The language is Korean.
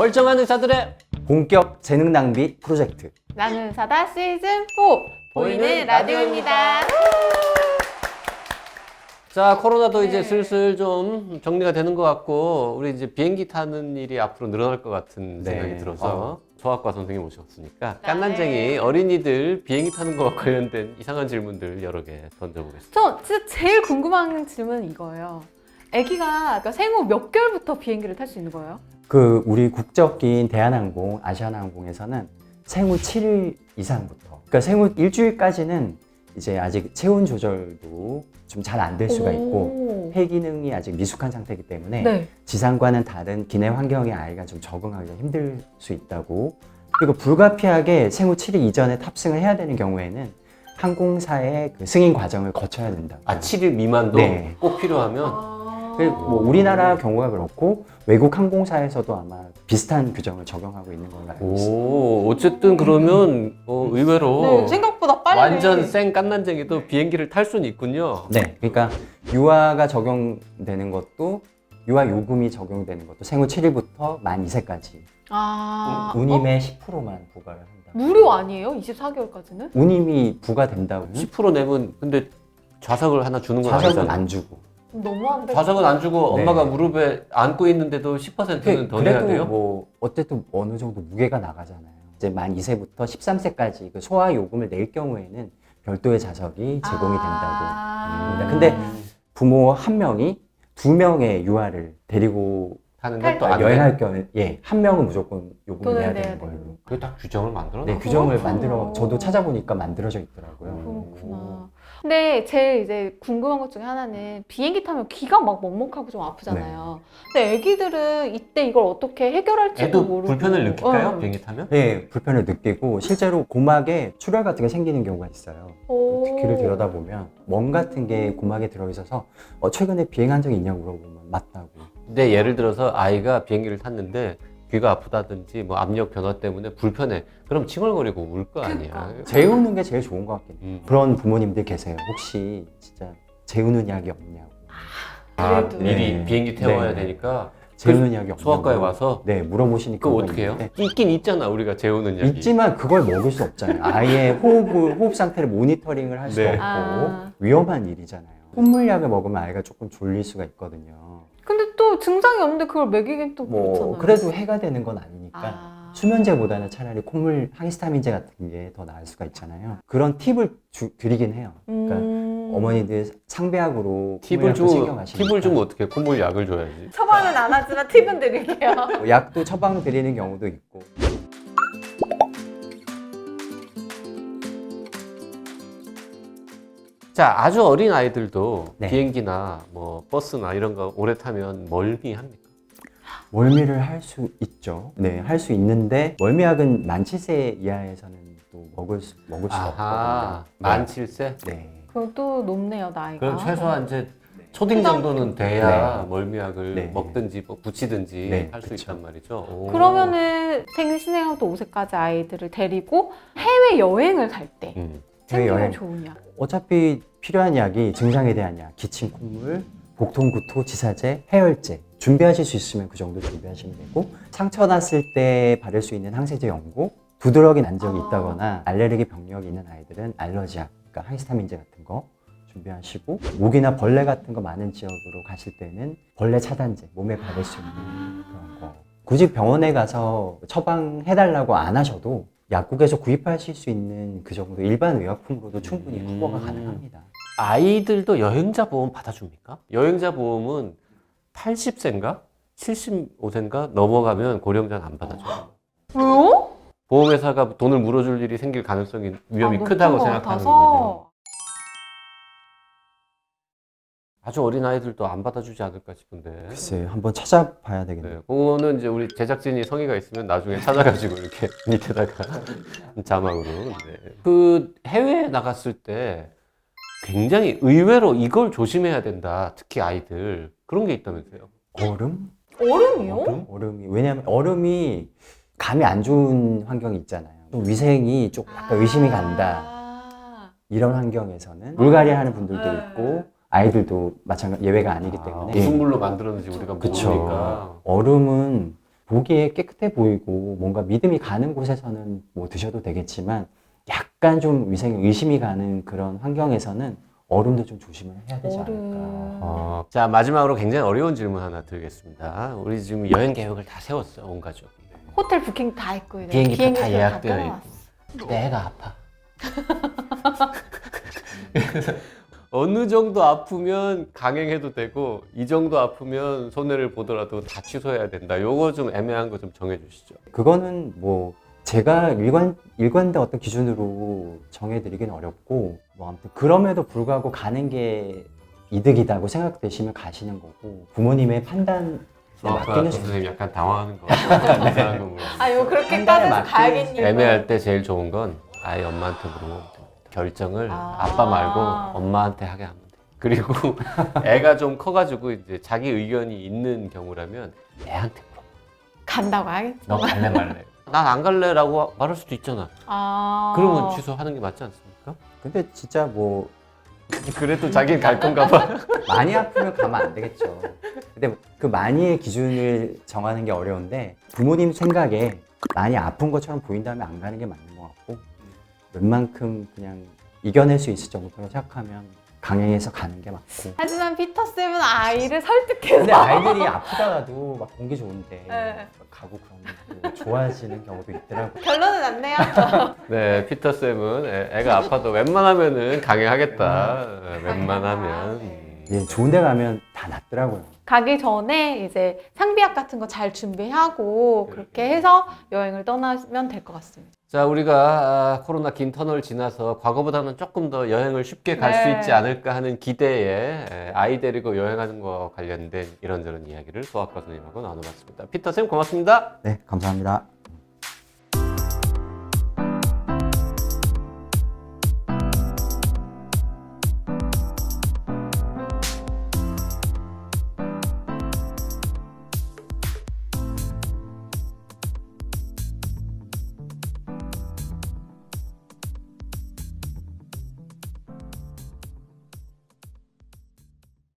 멀쩡한 의사들의 본격 재능 낭비 프로젝트. 나는 사다 시즌 4 보이는 라디오입니다. 자, 코로나도 네. 이제 슬슬 좀 정리가 되는 것 같고, 우리 이제 비행기 타는 일이 앞으로 늘어날 것 같은 네. 생각이 들어서 소아과 선생님 오셨으니까 네. 깐난쟁이 어린이들 비행기 타는 것과 관련된 이상한 질문들 여러 개 던져보겠습니다. 저 진짜 제일 궁금한 질문은 이거예요. 아기가 그러니까 생후 몇 개월부터 비행기를 탈 수 있는 거예요? 그 우리 국적기인 대한항공, 아시아나항공에서는 생후 7일 이상부터. 그러니까 생후 일주일까지는 이제 아직 체온 조절도 좀 잘 안 될 수가 있고 폐 기능이 아직 미숙한 상태이기 때문에 네. 지상과는 다른 기내 환경에 아이가 좀 적응하기가 힘들 수 있다고. 그리고 불가피하게 생후 7일 이전에 탑승을 해야 되는 경우에는 항공사의 그 승인 과정을 거쳐야 된다. 아, 7일 미만도 네. 꼭 필요하면? 그리고 뭐 우리나라 경우가 그렇고 외국 항공사에서도 아마 비슷한 규정을 적용하고 있는 걸로 알고 있습니다. 오, 어쨌든 그러면 의외로 네, 생각보다 빨리. 완전 생 깐난쟁이도 비행기를 탈 수는 있군요. 네, 그러니까 유아가 적용되는 것도 유아 요금이 적용되는 것도 생후 7일부터 만 2세까지 운임의 10%만 부과를 한다. 무료 아니에요? 24개월까지는? 운임이 부과된다고. 10% 내면 근데 좌석을 하나 주는 건 자석은 아니잖아. 안 주고. 너무한데. 좌석은 안 주고 네. 엄마가 무릎에 안고 있는데도 10%는 더 내야 그래도 돼요? 뭐 어쨌든 어느 정도 무게가 나가잖아요. 이제 만 2세부터 13세까지 그 소아 요금을 낼 경우에는 별도의 자석이 제공이 된다고. 근데 부모 한 명이 두 명의 유아를 데리고 하는데 또 안 돼. 여행할 경우에 한 명은 무조건 요금을 돈을 내야 내야 되는 되는 걸로. 그게 딱 규정을 만들어 네, 놨어. 규정을 그렇구나. 만들어 저도 찾아보니까 만들어져 있더라고요. 그렇구나. 근데 제일 이제 궁금한 것 중에 하나는 비행기 타면 귀가 막 먹먹하고 좀 아프잖아요. 근데 애기들은 이때 이걸 어떻게 해결할지도 애도 모르고. 불편을 느낄까요? 어. 비행기 타면? 네, 불편을 느끼고 실제로 고막에 출혈 같은 게 생기는 경우가 있어요. 오. 귀를 들여다보면 멍 같은 게 고막에 들어있어서 최근에 비행한 적이 있냐고 물어보면 맞다고. 근데 예를 들어서 아이가 비행기를 탔는데 귀가 아프다든지 뭐 압력 변화 때문에 불편해. 그럼 칭얼거리고 울 거 아니야. 그러니까. 재우는 게 제일 좋은 것 같긴 해요. 그런 부모님들 계세요. 혹시 진짜 재우는 약이 없냐고. 아, 그래도. 미리 네. 비행기 태워야 네. 되니까 재우는 약이 없냐고. 소아과에 와서 네, 물어보시니까 그거 어떻게 해요? 있는데 있긴 있잖아, 우리가 재우는 약이. 있지만 그걸 먹을 수 없잖아요. 아예 호흡 상태를 모니터링을 할 수 네. 없고 아. 위험한 일이잖아요. 콧물약을 먹으면 아이가 조금 졸릴 수가 있거든요. 근데 또 증상이 없는데 그걸 먹이긴 또 그렇잖아요. 그래도 해가 되는 건 아니니까 아. 수면제보다는 차라리 콧물 항히스타민제 같은 게 더 나을 수가 있잖아요. 그런 팁을 드리긴 해요. 그러니까 어머니들 상배약으로 팁을 챙겨가시니까 팁을 주면 어떻게 콧물 약을 줘야지. 처방은 안 하지만 팁은 드릴게요. 약도 처방 드리는 경우도 있고. 자, 아주 어린 아이들도 네. 비행기나 뭐 버스나 이런 거 오래 타면 멀미합니까? 멀미를 할 수 있죠. 네, 할 수 있는데 멀미약은 만 7세 이하에서는 또 먹을 수가 아하, 없거든요. 만 7세? 네. 그것도 높네요, 나이가. 그럼 최소한 이제 초딩 정도는 돼야 멀미약을 네. 먹든지 뭐 붙이든지 네, 할 수 그쵸. 있단 말이죠. 오. 그러면은 생신생아부터 5세까지 아이들을 데리고 해외 여행을 갈 때 챙기면 해외여행. 좋은 약. 어차피 필요한 약이 증상에 대한 약, 기침, 콧물, 복통, 구토, 지사제, 해열제 준비하실 수 있으면 그 정도 준비하시면 되고 상처 났을 때 바를 수 있는 항생제 연고, 두드러기 난 적이 있다거나 알레르기 병력이 있는 아이들은 알러지약, 그러니까 항히스타민제 같은 거 준비하시고 모기나 벌레 같은 거 많은 지역으로 가실 때는 벌레 차단제, 몸에 바를 수 있는 그런 거. 굳이 병원에 가서 처방해달라고 안 하셔도 약국에서 구입하실 수 있는 그 정도 일반 의약품으로도 충분히 커버가 가능합니다. 아이들도 여행자 보험 받아줍니까? 여행자 보험은 80세인가? 75세인가? 넘어가면 고령자는 안 받아줘요. 왜요? 보험회사가 돈을 물어줄 일이 생길 가능성이 위험이 높은 크다고 것 생각하는 같아서. 거죠. 아주 어린 아이들도 안 받아주지 않을까 싶은데. 글쎄 한번 찾아봐야 되겠네요. 네, 그거는 이제 우리 제작진이 성의가 있으면 나중에 찾아가지고 이렇게 밑에다가 자막으로. 네. 그 해외에 나갔을 때 굉장히 의외로 이걸 조심해야 된다. 특히 아이들 그런 게 있다면서요. 얼음? 얼음이요? 얼음이 왜냐하면 얼음이 감이 안 좋은 환경이 있잖아요. 좀 위생이 좀 약간 의심이 간다. 이런 환경에서는 물갈이 하는 분들도 있고 아이들도 마찬가지 예외가 아니기 때문에 무슨 물로 만들었는지 우리가 그쵸. 모르니까. 얼음은 보기에 깨끗해 보이고 뭔가 믿음이 가는 곳에서는 뭐 드셔도 되겠지만 약간 좀 위생에 의심이 가는 그런 환경에서는 얼음도 좀 조심을 해야 되지 않을까. 얼음. 자, 마지막으로 굉장히 어려운 질문 하나 드리겠습니다. 우리 지금 여행 계획을 다 세웠어요, 온 가족이. 호텔 부킹 다 했고 이제 비행기표 다 비행기표 예약되어 끊어놨어. 근데 애가 아파. 그래서 어느 정도 아프면 강행해도 되고 이 정도 아프면 손해를 보더라도 다 취소해야 된다. 요거 좀 애매한 거 좀 정해주시죠. 그거는 뭐 제가 일관된 어떤 기준으로 정해드리긴 어렵고 뭐 아무튼 그럼에도 불구하고 가는 게 이득이다고 생각되시면 가시는 거고 부모님의 판단에 맡기는 선생님 약간 당황하는 거. 이상한 거 물어보는 거. 아, 이거 판단에 그렇게까지 맡기는 가야겠니? 애매할 때 제일 좋은 건 아예 엄마한테 물어보면 됩니다. 결정을 아빠 말고 엄마한테 하게 하면 돼. 그리고 애가 좀 커가지고 이제 자기 의견이 있는 경우라면 애한테 물어봐. 간다고 하겠지. 너 갈래 말래? 난 안 갈래라고 말할 수도 있잖아. 아. 그러면 취소하는 게 맞지 않습니까? 근데 진짜 뭐 그래도 자기는 갈 건가 봐. 많이 아프면 가면 안 되겠죠. 근데 그 많이의 기준을 정하는 게 어려운데 부모님 생각에 많이 아픈 것처럼 보인다면 안 가는 게 맞는 것 같고 웬만큼 그냥 이겨낼 수 있을 정도로 생각하면 강행해서 가는 게 맞고. 하지만 피터쌤은 아이를 설득해서 근데 아이들이 아프다가도 막 공기 좋은데 네. 가고 그러면 또 좋아지는 경우도 있더라고요. 결론은 안 내요. 네, 피터 쌤은 애가 아파도 웬만하면은 강행하겠다. 웬만하면. 예, 좋은 데 가면 다 낫더라고요. 가기 전에 이제 상비약 같은 거 잘 준비하고 그렇게 해서 여행을 떠나면 될 것 같습니다. 자, 우리가 코로나 긴 터널 지나서 과거보다는 조금 더 여행을 쉽게 갈 수 네. 있지 않을까 하는 기대에 아이 데리고 여행하는 거 관련된 이런저런 이야기를 소아과 선생님하고 나눠봤습니다. 피터 쌤 고맙습니다. 네, 감사합니다.